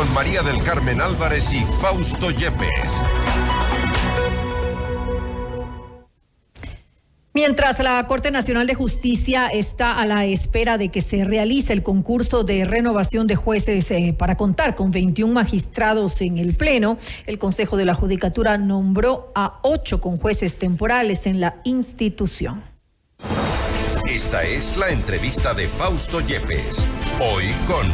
con María del Carmen Álvarez y Fausto Yepes. Mientras la Corte Nacional de Justicia está a la espera de que se realice el concurso de renovación de jueces para contar con 21 magistrados en el Pleno, el Consejo de la Judicatura nombró a 8 jueces temporales en la institución. Esta es la entrevista de Fausto Yepes, hoy con...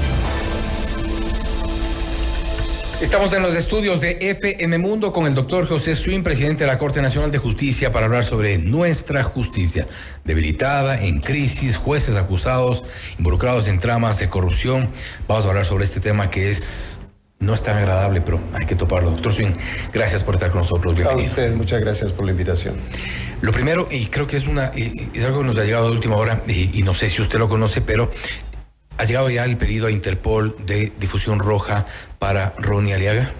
Estamos en los estudios de FM Mundo con el doctor José Swin, presidente de la Corte Nacional de Justicia, para hablar sobre nuestra justicia, debilitada, en crisis, jueces acusados, involucrados en tramas de corrupción. Vamos a hablar sobre este tema que no es tan agradable, pero hay que toparlo. Doctor Swin, gracias por estar con nosotros. Bienvenido. A usted, muchas gracias por la invitación. Lo primero, y creo que es algo que nos ha llegado de última hora, y no sé si usted lo conoce, pero ¿ha llegado ya el pedido a Interpol de difusión roja para Ronnie Aliaga?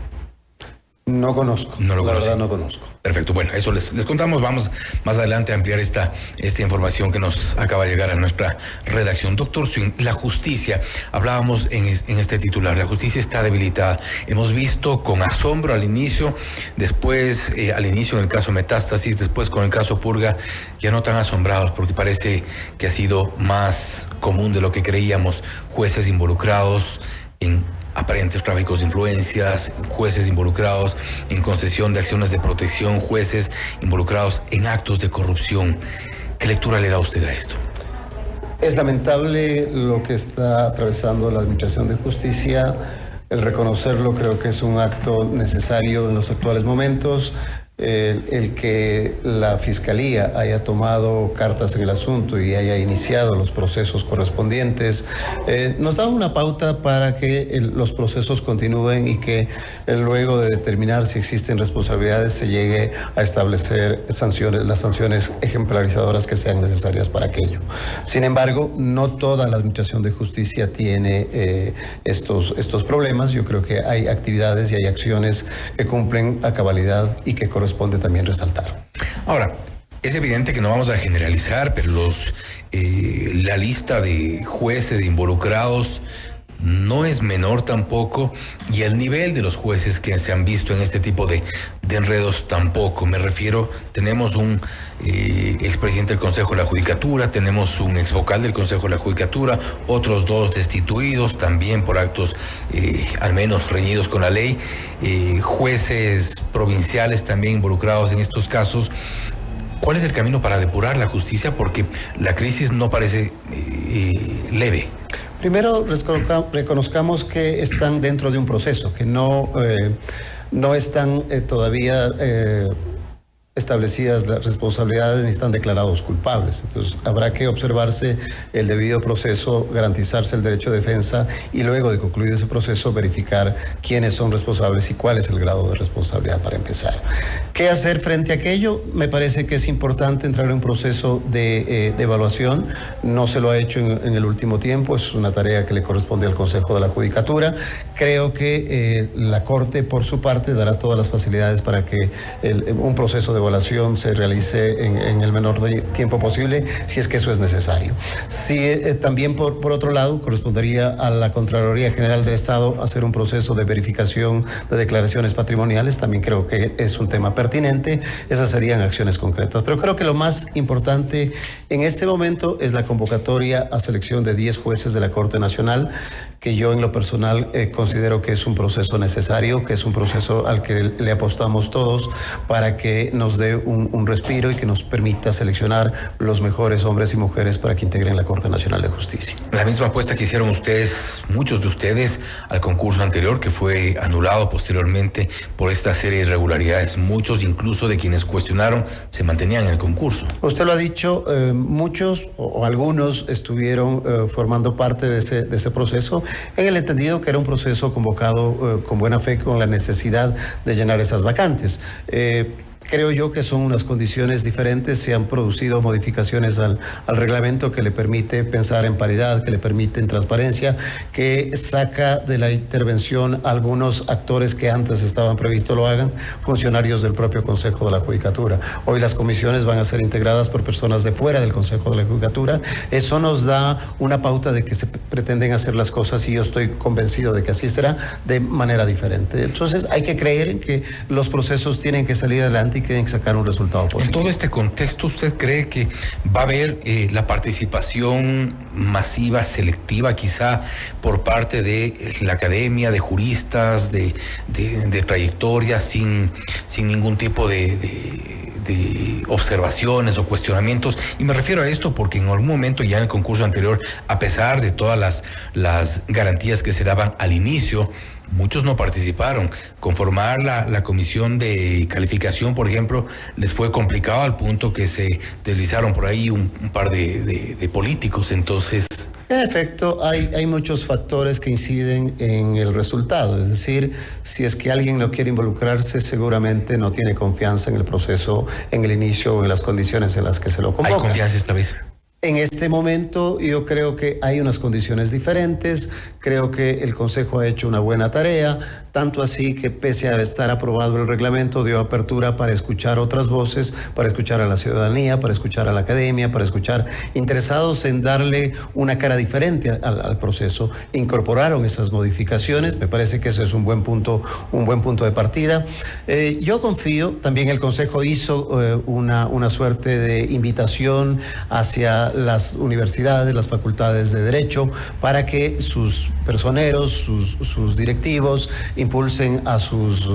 No conozco. No lo conoce. La verdad no conozco. Perfecto, bueno, eso les contamos. Vamos más adelante a ampliar esta información que nos acaba de llegar a nuestra redacción. Doctor Swin, la justicia, hablábamos en este titular, la justicia está debilitada. Hemos visto con asombro al inicio, después al inicio en el caso Metástasis, después con el caso Purga, ya no tan asombrados porque parece que ha sido más común de lo que creíamos, jueces involucrados en aparentes tráficos de influencias, jueces involucrados en concesión de acciones de protección, jueces involucrados en actos de corrupción. ¿Qué lectura le da usted a esto? Es lamentable lo que está atravesando la Administración de Justicia. El reconocerlo creo que es un acto necesario en los actuales momentos. El que la Fiscalía haya tomado cartas en el asunto y haya iniciado los procesos correspondientes nos da una pauta para que los procesos continúen y que luego de determinar si existen responsabilidades se llegue a establecer las sanciones ejemplarizadoras que sean necesarias para aquello. Sin embargo, no toda la Administración de Justicia tiene estos problemas. Yo creo que hay actividades y hay acciones que cumplen a cabalidad y que corresponde también resaltar. Ahora, es evidente que no vamos a generalizar, pero la lista de jueces involucrados no es menor tampoco, y el nivel de los jueces que se han visto en este tipo de enredos tampoco. Me refiero, tenemos un expresidente del Consejo de la Judicatura, tenemos un exvocal del Consejo de la Judicatura, otros 2 destituidos también por actos al menos reñidos con la ley, jueces provinciales también involucrados en estos casos. ¿Cuál es el camino para depurar la justicia? Porque la crisis no parece leve. Primero, reconozcamos que están dentro de un proceso, que no están todavía establecidas las responsabilidades ni están declarados culpables. Entonces, habrá que observarse el debido proceso, garantizarse el derecho de defensa y luego de concluido ese proceso verificar quiénes son responsables y cuál es el grado de responsabilidad para empezar. ¿Qué hacer frente a aquello? Me parece que es importante entrar en un proceso de evaluación. No se lo ha hecho en el último tiempo, es una tarea que le corresponde al Consejo de la Judicatura. Creo que la Corte, por su parte, dará todas las facilidades para que un proceso de evaluación se realice en el menor tiempo posible, si es que eso es necesario. También, por otro lado, correspondería a la Contraloría General del Estado hacer un proceso de verificación de declaraciones patrimoniales. También creo que es un tema pertinente. Esas serían acciones concretas. Pero creo que lo más importante en este momento es la convocatoria a selección de 10 jueces de la Corte Nacional, que yo en lo personal considero que es un proceso necesario, que es un proceso al que le apostamos todos para que nos dé un respiro y que nos permita seleccionar los mejores hombres y mujeres para que integren la Corte Nacional de Justicia. La misma apuesta que hicieron ustedes, muchos de ustedes, al concurso anterior, que fue anulado posteriormente por esta serie de irregularidades. Muchos, incluso de quienes cuestionaron, se mantenían en el concurso. Usted lo ha dicho, muchos o algunos estuvieron formando parte de ese proceso, en el entendido que era un proceso convocado con buena fe, con la necesidad de llenar esas vacantes. Creo yo que son unas condiciones diferentes. Se han producido modificaciones al reglamento que le permite pensar en paridad, que le permite en transparencia, que saca de la intervención algunos actores que antes estaban previstos lo hagan, funcionarios del propio Consejo de la Judicatura. Hoy las comisiones van a ser integradas por personas de fuera del Consejo de la Judicatura. Eso nos da una pauta de que se pretenden hacer las cosas, y yo estoy convencido de que así será, de manera diferente. Entonces hay que creer en que los procesos tienen que salir adelante y tienen que sacar un resultado positivo. En todo este contexto, ¿usted cree que va a haber la participación masiva, selectiva, quizá por parte de la academia, de juristas, de trayectoria, sin ningún tipo de observaciones o cuestionamientos? Y me refiero a esto porque en algún momento ya en el concurso anterior, a pesar de todas las garantías que se daban al inicio, muchos no participaron. Conformar la comisión de calificación, por ejemplo, les fue complicado al punto que se deslizaron por ahí un par de políticos. Entonces, en efecto, hay muchos factores que inciden en el resultado. Es decir, si es que alguien no quiere involucrarse, seguramente no tiene confianza en el proceso, en el inicio o en las condiciones en las que se lo convoca. ¿hay confianza esta vez? En este momento yo creo que hay unas condiciones diferentes. Creo que el Consejo ha hecho una buena tarea, tanto así que pese a estar aprobado el reglamento, dio apertura para escuchar otras voces, para escuchar a la ciudadanía, para escuchar a la academia, para escuchar interesados en darle una cara diferente al proceso. Incorporaron esas modificaciones. Me parece que eso es un buen punto de partida. Yo confío, también el Consejo hizo una suerte de invitación hacia las universidades, las facultades de Derecho, para que sus personeros, sus directivos, impulsen a sus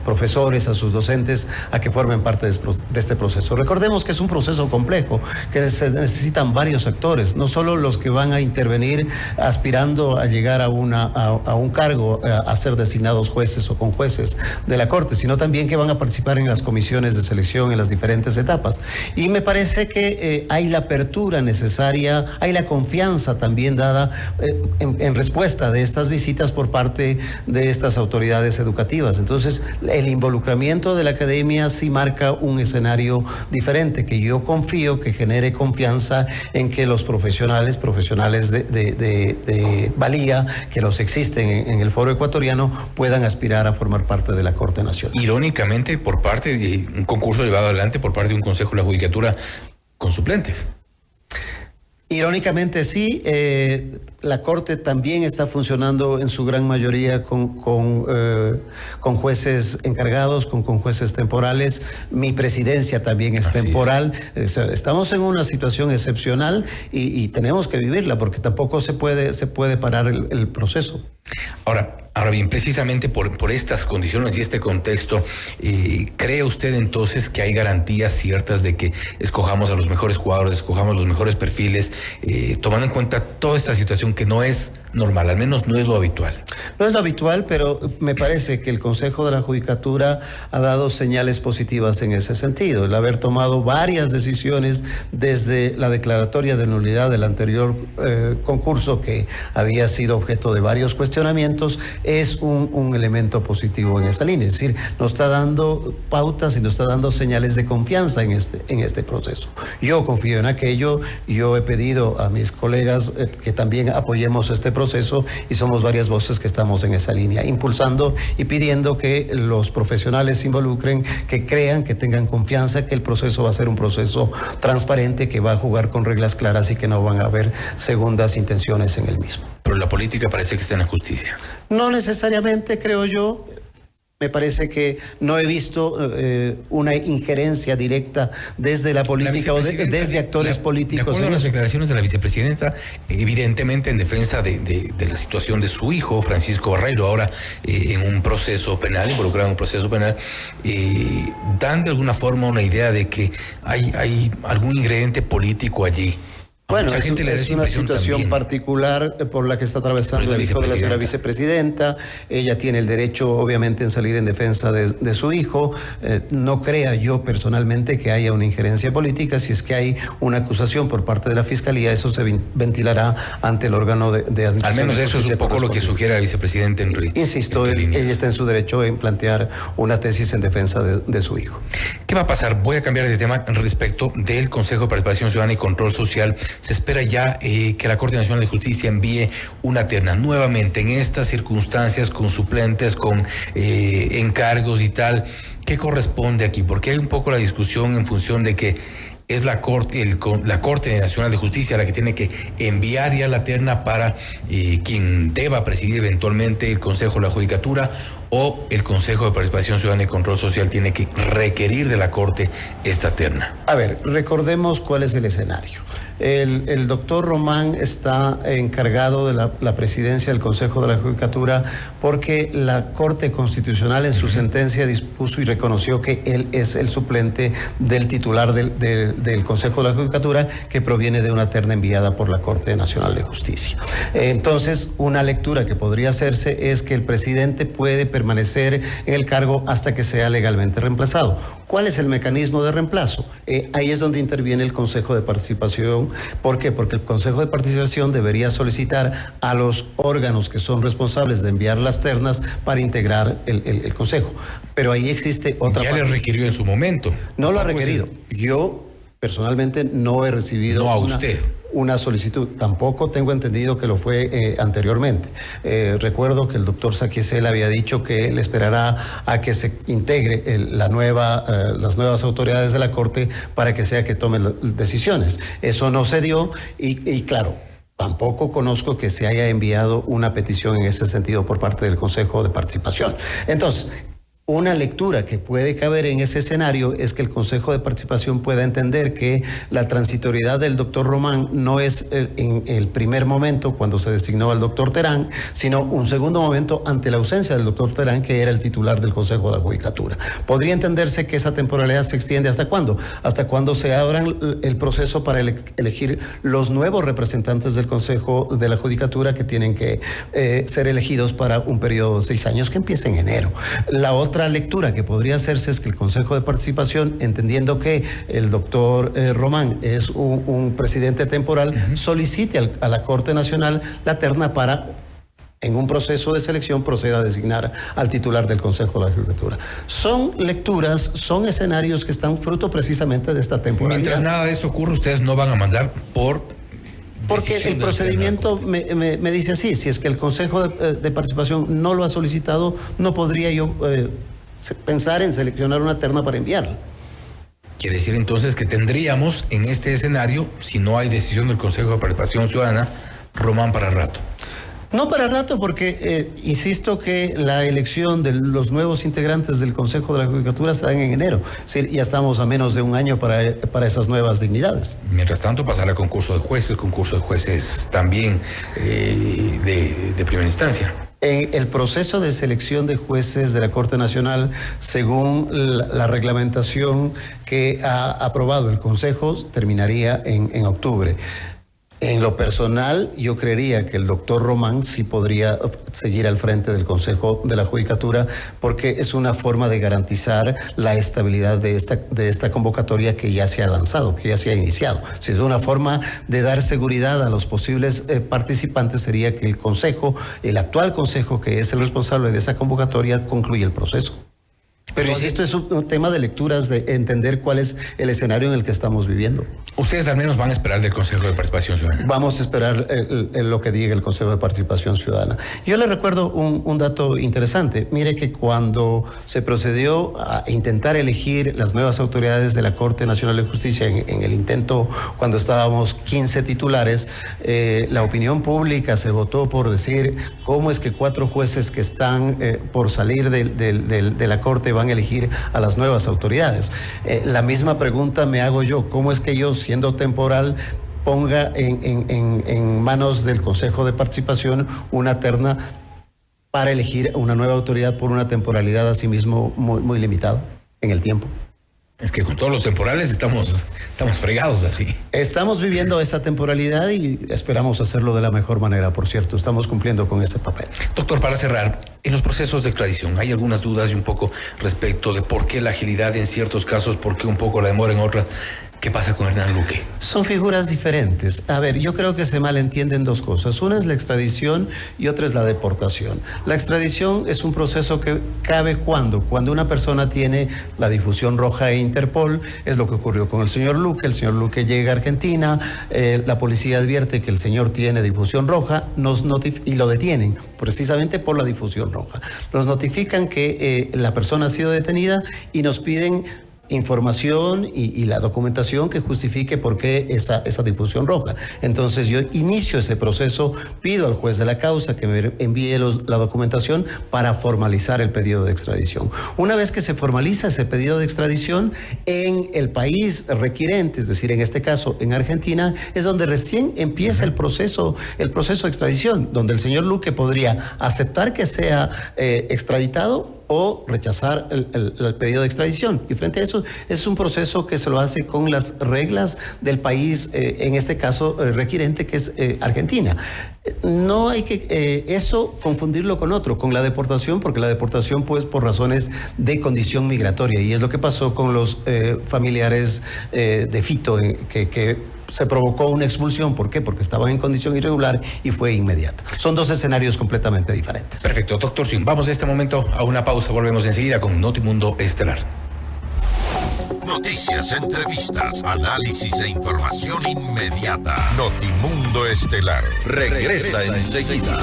profesores, a sus docentes, a que formen parte de este proceso. Recordemos que es un proceso complejo, que se necesitan varios actores, no solo los que van a intervenir aspirando a llegar a un cargo, a ser designados jueces o conjueces de la Corte, sino también que van a participar en las comisiones de selección en las diferentes etapas. Y me parece que hay la apertura necesaria, hay la confianza también dada en respuesta de estas visitas por parte de estas autoridades educativas. Entonces, el involucramiento de la academia sí marca un escenario diferente, que yo confío que genere confianza en que los profesionales de valía, que los existen en el foro ecuatoriano, puedan aspirar a formar parte de la Corte Nacional. Irónicamente, por parte de un concurso llevado adelante por parte de un Consejo de la Judicatura con suplentes. Irónicamente sí, la Corte también está funcionando en su gran mayoría con jueces encargados, con jueces temporales. Mi presidencia también es temporal. Estamos en una situación excepcional y tenemos que vivirla, porque tampoco se puede parar el proceso. Ahora bien, precisamente por estas condiciones y este contexto, ¿cree usted entonces que hay garantías ciertas de que escojamos a los mejores jugadores, escojamos los mejores perfiles, tomando en cuenta toda esta situación que no es normal, al menos no es lo habitual? No es lo habitual, pero me parece que el Consejo de la Judicatura ha dado señales positivas en ese sentido. El haber tomado varias decisiones desde la declaratoria de nulidad del anterior concurso, que había sido objeto de varios cuestionamientos, es un elemento positivo en esa línea. Es decir, nos está dando pautas y nos está dando señales de confianza en este proceso. Yo confío en aquello. Yo he pedido a mis colegas que también apoyemos este proceso, y somos varias voces que estamos en esa línea, impulsando y pidiendo que los profesionales se involucren, que crean, que tengan confianza, que el proceso va a ser un proceso transparente, que va a jugar con reglas claras y que no van a haber segundas intenciones en el mismo. Pero la política parece que está en la justicia. No necesariamente, creo yo. Me parece que no he visto una injerencia directa desde la política o desde actores políticos. De acuerdo a las declaraciones de la vicepresidenta, evidentemente en defensa de la situación de su hijo, Francisco Barreiro, ahora en un proceso penal, involucrado en un proceso penal, dan de alguna forma una idea de que hay algún ingrediente político allí. Bueno, mucha gente le da es una situación también particular por la que está atravesando el hijo de la señora vicepresidenta. Ella tiene el derecho, obviamente, en salir en defensa de su hijo. No crea yo personalmente que haya una injerencia política. Si es que hay una acusación por parte de la Fiscalía, eso se ventilará ante el órgano de administración. Al menos eso es un poco lo que sugiere el vicepresidente Insisto, ella está en su derecho en plantear una tesis en defensa de su hijo. ¿Qué va a pasar? Voy a cambiar de tema respecto del Consejo de Participación Ciudadana y Control Social. Se espera ya que la Corte Nacional de Justicia envíe una terna nuevamente en estas circunstancias, con suplentes, con encargos y tal. ¿Qué corresponde aquí? Porque hay un poco la discusión en función de que es la Corte Nacional de Justicia la que tiene que enviar ya la terna para quien deba presidir eventualmente el Consejo de la Judicatura, o el Consejo de Participación Ciudadana y Control Social tiene que requerir de la Corte esta terna. A ver, recordemos cuál es el escenario. El doctor Román está encargado de la presidencia del Consejo de la Judicatura porque la Corte Constitucional en su sentencia dispuso y reconoció que él es el suplente del titular del Consejo de la Judicatura, que proviene de una terna enviada por la Corte Nacional de Justicia. Entonces, una lectura que podría hacerse es que el presidente puede permanecer en el cargo hasta que sea legalmente reemplazado. ¿Cuál es el mecanismo de reemplazo? Ahí es donde interviene el Consejo de Participación. ¿Por qué? Porque el Consejo de Participación debería solicitar a los órganos que son responsables de enviar las ternas para integrar el Consejo. Pero ahí existe otra parte. Ya le requirió en su momento. No lo ha requerido. Yo personalmente no he recibido una solicitud. Tampoco tengo entendido que lo fue anteriormente. Recuerdo que el doctor Saquiesel había dicho que él esperará a que se integre las nuevas autoridades de la Corte para que sea que tomen las decisiones. Eso no se dio y claro, tampoco conozco que se haya enviado una petición en ese sentido por parte del Consejo de Participación. Entonces, una lectura que puede caber en ese escenario es que el Consejo de Participación pueda entender que la transitoriedad del doctor Román no es en el primer momento cuando se designó al doctor Terán, sino un segundo momento ante la ausencia del doctor Terán, que era el titular del Consejo de la Judicatura. Podría entenderse que esa temporalidad se extiende ¿hasta cuándo? Hasta cuando se abran el proceso para elegir los nuevos representantes del Consejo de la Judicatura, que tienen que ser elegidos para un periodo de 6 años que empieza en enero. La otra lectura que podría hacerse es que el Consejo de Participación, entendiendo que el doctor Román es un presidente temporal, solicite a la Corte Nacional la terna para, en un proceso de selección, proceda a designar al titular del Consejo de la Judicatura. Son lecturas, son escenarios que están fruto precisamente de esta temporalidad. Mientras nada de esto ocurre, ustedes no van a mandar porque el procedimiento me dice así: si es que el Consejo de Participación no lo ha solicitado, no podría yo pensar en seleccionar una terna para enviarla. Quiere decir entonces que tendríamos en este escenario, si no hay decisión del Consejo de Participación Ciudadana, Román para rato. No para rato, porque insisto que la elección de los nuevos integrantes del Consejo de la Judicatura está en enero. Es decir, ya estamos a menos de un año para esas nuevas dignidades. Mientras tanto, pasará concurso de jueces también de primera instancia. El proceso de selección de jueces de la Corte Nacional, según la reglamentación que ha aprobado el Consejo, terminaría en octubre. En lo personal, yo creería que el doctor Román sí podría seguir al frente del Consejo de la Judicatura, porque es una forma de garantizar la estabilidad de esta convocatoria que ya se ha lanzado, que ya se ha iniciado. Si es una forma de dar seguridad a los posibles participantes, sería que el actual Consejo, que es el responsable de esa convocatoria, concluya el proceso. Pero esto es un tema de lecturas, de entender cuál es el escenario en el que estamos viviendo. Ustedes al menos van a esperar del Consejo de Participación Ciudadana. Vamos a esperar lo que diga el Consejo de Participación Ciudadana. Yo le recuerdo un dato interesante. Mire que cuando se procedió a intentar elegir las nuevas autoridades de la Corte Nacional de Justicia, en el intento cuando estábamos 15 titulares, la opinión pública se votó por decir cómo es que 4 jueces que están por salir de la Corte van a elegir a las nuevas autoridades. La misma pregunta me hago yo: ¿cómo es que yo, siendo temporal, ponga en manos del Consejo de Participación una terna para elegir una nueva autoridad por una temporalidad asimismo muy limitada en el tiempo? Es que con todos los temporales estamos fregados así. Estamos viviendo esa temporalidad y esperamos hacerlo de la mejor manera, por cierto. Estamos cumpliendo con ese papel. Doctor, para cerrar, en los procesos de extradición hay algunas dudas y un poco respecto de por qué la agilidad en ciertos casos, por qué un poco la demora en otras. ¿Qué pasa con Hernán Luque? Son figuras diferentes. A ver, yo creo que se malentienden dos cosas. Una es la extradición y otra es la deportación. La extradición es un proceso que cabe cuando una persona tiene la difusión roja de Interpol. Es lo que ocurrió con el señor Luque. El señor Luque llega a Argentina, la policía advierte que el señor tiene difusión roja y lo detienen precisamente por la difusión roja. Nos notifican que la persona ha sido detenida y nos piden información y la documentación que justifique por qué esa difusión roja. Entonces yo inicio ese proceso, pido al juez de la causa que me envíe la documentación para formalizar el pedido de extradición. Una vez que se formaliza ese pedido de extradición en el país requirente, es decir, en este caso en Argentina, es donde recién empieza el proceso de extradición, donde el señor Luque podría aceptar que sea extraditado o rechazar el pedido de extradición. Y frente a eso, es un proceso que se lo hace con las reglas del país, en este caso requirente, que es Argentina. No hay que eso confundirlo con la deportación, porque la deportación, pues, por razones de condición migratoria, y es lo que pasó con los familiares de Fito, que se provocó una expulsión. ¿Por qué? Porque estaban en condición irregular y fue inmediata. Son dos escenarios completamente diferentes. Perfecto, doctor Swing. Vamos en este momento a una pausa. Volvemos enseguida con Notimundo Estelar. Noticias, entrevistas, análisis e información inmediata. Notimundo Estelar regresa enseguida.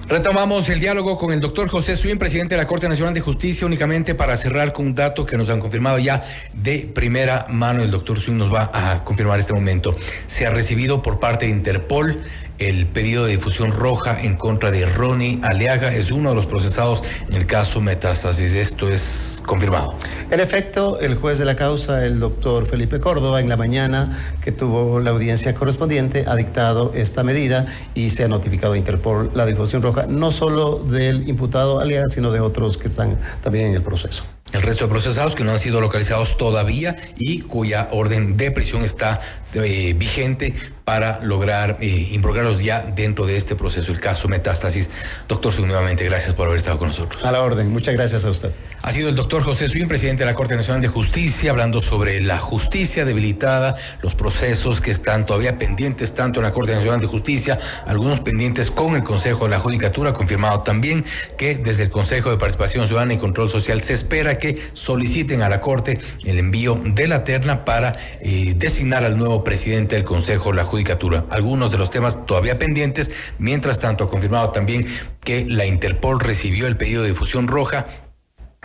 Retomamos el diálogo con el doctor José Swing, presidente de la Corte Nacional de Justicia, únicamente para cerrar con un dato que nos han confirmado ya de primera mano. El doctor Swing nos va a confirmar este momento. Se ha recibido por parte de Interpol el pedido de difusión roja en contra de Ronnie Aliaga. Es uno de los procesados en el caso Metástasis. Esto es confirmado. En efecto, el juez de la causa, el doctor Felipe Córdoba, en la mañana que tuvo la audiencia correspondiente, ha dictado esta medida y se ha notificado a Interpol la difusión roja, no solo del imputado Aliaga, sino de otros que están también en el proceso. El resto de procesados que no han sido localizados todavía y cuya orden de prisión está vigente para lograr involucrarlos ya dentro de este proceso, el caso Metástasis. Doctor Swing, nuevamente gracias por haber estado con nosotros. A la orden, muchas gracias a usted. Ha sido el doctor José Swing, presidente de la Corte Nacional de Justicia, hablando sobre la justicia debilitada, los procesos que están todavía pendientes tanto en la Corte Nacional de Justicia, algunos pendientes con el Consejo de la Judicatura. Confirmado también que desde el Consejo de Participación Ciudadana y Control Social se espera que soliciten a la Corte el envío de la terna para designar al nuevo presidente del Consejo de la Judicatura. Algunos de los temas todavía pendientes. Mientras tanto, ha confirmado también que la Interpol recibió el pedido de difusión roja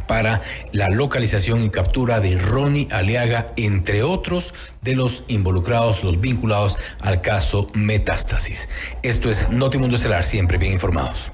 para la localización y captura de Ronnie Aliaga, entre otros de los involucrados, los vinculados al caso Metástasis. Esto es Notimundo Estelar, siempre bien informados.